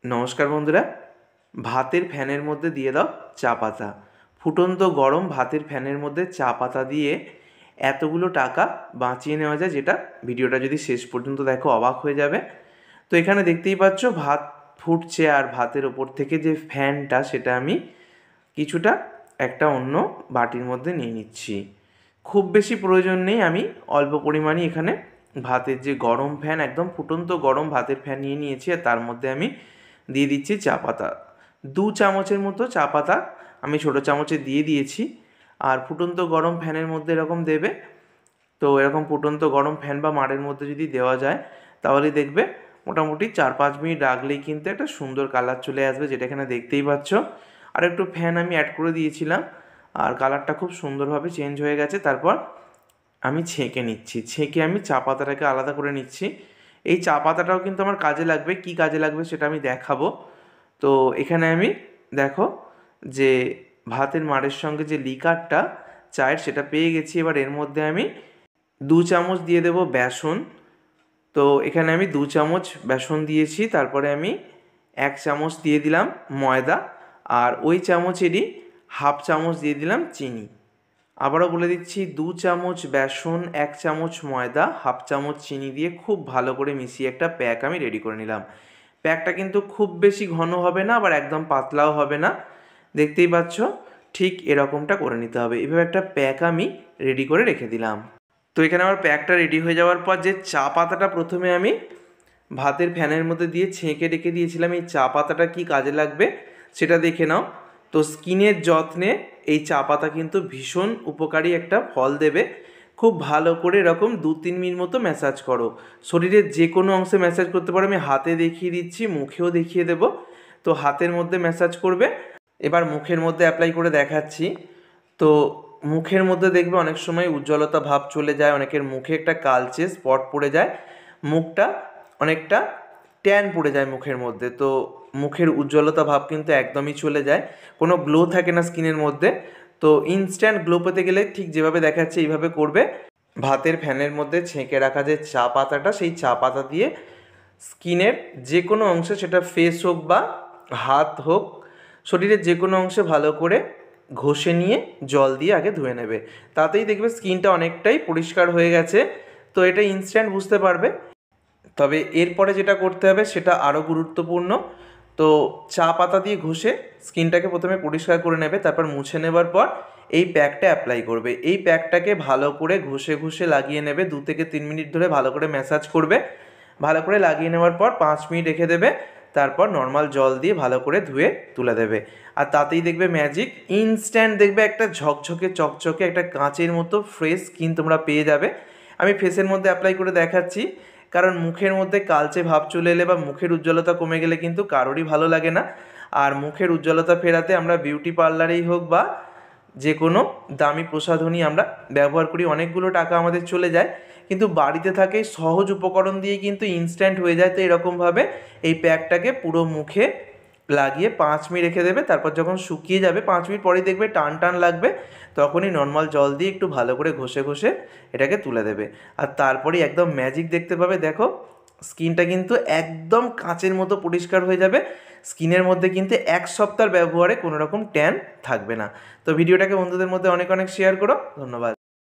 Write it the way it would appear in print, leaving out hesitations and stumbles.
নমস্কার বন্ধুরা, ভাতের ফ্যানের মধ্যে দিয়ে দাও চা পাতা। ফুটন্ত গরম ভাতের ফ্যানের মধ্যে চা পাতা দিয়ে এতগুলো টাকা বাঁচিয়ে নেওয়া যায়, যেটা ভিডিওটা যদি শেষ পর্যন্ত দেখো অবাক হয়ে যাবে। তো এখানে দেখতেই পাচ্ছ ভাত ফুটছে, আর ভাতের ওপর থেকে যে ফ্যানটা সেটা আমি কিছুটা একটা অন্য বাটির মধ্যে নিয়ে নিচ্ছি। খুব বেশি প্রয়োজন নেই, আমি অল্প পরিমাণই এখানে ভাতের যে গরম ফ্যান, একদম ফুটন্ত গরম ভাতের ফ্যান নিয়ে নিয়েছি, আর তার মধ্যে আমি দিয়ে দিচ্ছি চা পাতা। 2 চামচের মতো চা পাতা আমি ছোটো চামচে দিয়ে দিয়েছি। আর ফুটন্ত গরম ফ্যানের মধ্যে এরকম দেবে। তো এরকম ফুটন্ত গরম ফ্যান বা মাড়ের মধ্যে যদি দেওয়া যায় তাহলে দেখবে মোটামুটি 4-5 মিনিট রাখলেই কিন্তু একটা সুন্দর কালার চলে আসবে, যেটা এখানে দেখতেই পাচ্ছ। আর একটু ফ্যান আমি অ্যাড করে দিয়েছিলাম, আর কালারটা খুব সুন্দরভাবে চেঞ্জ হয়ে গেছে। তারপর আমি ছেঁকে নিচ্ছি, ছেঁকে আমি চা পাতাটাকে আলাদা করে নিচ্ছি। এই চা পাতাটাও কিন্তু আমার কাজে লাগবে, কি কাজে লাগবে সেটা আমি দেখাবো। তো এখানে আমি দেখো যে ভাতের মাড়ের সঙ্গে যে লিকারটা চায়ের সেটা পেয়ে গেছি। এবার এর মধ্যে আমি 2 চামচ দিয়ে দেবো বেসন। তো এখানে আমি 2 চামচ বেসন দিয়েছি, তারপরে আমি 1 চামচ দিয়ে দিলাম ময়দা, আর ওই চামচেরই হাফ চামচ দিয়ে দিলাম চিনি। আবারও বলে দিচ্ছি, 2 চামচ বেসন, 1 চামচ ময়দা, হাফ চামচ চিনি দিয়ে খুব ভালো করে মিশিয়ে একটা প্যাক আমি রেডি করে নিলাম। প্যাকটা কিন্তু খুব বেশি ঘন হবে না, আবার একদম পাতলাও হবে না, দেখতেই পাচ্ছ ঠিক এরকমটা করে নিতে হবে। এভাবে একটা প্যাক আমি রেডি করে রেখে দিলাম। তো এখানে আমার প্যাকটা রেডি হয়ে যাওয়ার পর যে চা পাতাটা প্রথমে আমি ভাতের ফ্যানের মধ্যে দিয়ে ছেঁকে রেখে দিয়েছিলাম, এই চা পাতাটা কী কাজে লাগবে সেটা দেখে নাও। তো স্কিনের যত্নে এই চা পাতা কিন্তু ভীষণ উপকারী একটা ফল দেবে। খুব ভালো করে এরকম 2-3 মিনিট মতো ম্যাসাজ করো। শরীরের যে কোনো অংশে ম্যাসাজ করতে পারো, আমি হাতে দেখিয়ে দিচ্ছি, মুখেও দেখিয়ে দেবো। তো হাতের মধ্যে ম্যাসাজ করবে, এবার মুখের মধ্যে অ্যাপ্লাই করে দেখাচ্ছি। তো মুখের মধ্যে দেখবে অনেক সময় উজ্জ্বলতা ভাব চলে যায়, অনেকের মুখে একটা কালচে স্পট পড়ে যায়, মুখটা অনেকটা ট্যান পড়ে যায় মুখের মধ্যে। তো মুখের উজ্জ্বলতা ভাব কিন্তু একদমই চলে যায়, কোনো গ্লো থাকে না স্কিনের মধ্যে। তো ইনস্ট্যান্ট গ্লো পেতে গেলে ঠিক যেভাবে দেখাচ্ছে এইভাবে করবে। ভাতের ফ্যানের মধ্যে ছেঁকে রাখা যে চা পাতাটা, সেই চা পাতা দিয়ে স্কিনের যে কোনো অংশে, সেটা ফেস হোক বা হাত হোক, শরীরের যে কোনো অংশে ভালো করে ঘষে নিয়ে জল দিয়ে আগে ধুয়ে নেবে। তাতেই দেখবে স্কিনটা অনেকটাই পরিষ্কার হয়ে গেছে। তো এটা ইনস্ট্যান্ট বুঝতে পারবে। তবে এরপরে যেটা করতে হবে সেটা আরও গুরুত্বপূর্ণ। তো চা পাতা দিয়ে ঘষে স্কিনটাকে প্রথমে পরিষ্কার করে নেবে, তারপর মুছে নেবার পর এই প্যাকটা অ্যাপ্লাই করবে। এই প্যাকটাকে ভালো করে ঘষে ঘষে লাগিয়ে নেবে, 2-3 মিনিট ধরে ভালো করে ম্যাসাজ করবে। ভালো করে লাগিয়ে নেওয়ার পর 5 মিনিট রেখে দেবে, তারপর নর্মাল জল দিয়ে ভালো করে ধুয়ে তুলে দেবে। আর তাতেই দেখবে ম্যাজিক, ইনস্ট্যান্ট দেখবে একটা ঝকঝকে চকচকে একটা কাঁচের মতো ফ্রেশ স্কিন তোমরা পেয়ে যাবে। আমি ফেসের মধ্যে অ্যাপ্লাই করে দেখাচ্ছি, কারণ মুখের মধ্যে কালচে ভাব চলে এলে বা মুখের উজ্জ্বলতা কমে গেলে কিন্তু কারোরই ভালো লাগে না। আর মুখের উজ্জ্বলতা ফেরাতে আমরা বিউটি পার্লারেই হোক বা যে কোনো দামি প্রসাধনী আমরা ব্যবহার করি, অনেকগুলো টাকা আমাদের চলে যায়, কিন্তু বাড়িতে থাকে সহজ উপকরণ দিয়ে কিন্তু ইনস্ট্যান্ট হয়ে যায়। তো এরকমভাবে এই প্যাকটাকে পুরো মুখে লাগিয়ে 5 মিনিট রেখে দেবে। তারপর যখন শুকিয়ে যাবে, 5 মিনিট পরেই দেখবে টান টান লাগবে, তখনই নর্মাল জল দিয়ে একটু ভালো করে ঘষে ঘষে এটাকে তুলে দেবে। আর তারপরেই একদম ম্যাজিক দেখতে পাবে। দেখো স্কিনটা কিন্তু একদম কাঁচের মতো পরিষ্কার হয়ে যাবে। স্কিনের মধ্যে কিন্তু 1 সপ্তাহের ব্যবহারে কোনো রকম ট্যান থাকবে না। তো ভিডিওটাকে বন্ধুদের মধ্যে অনেক অনেক শেয়ার করো। ধন্যবাদ।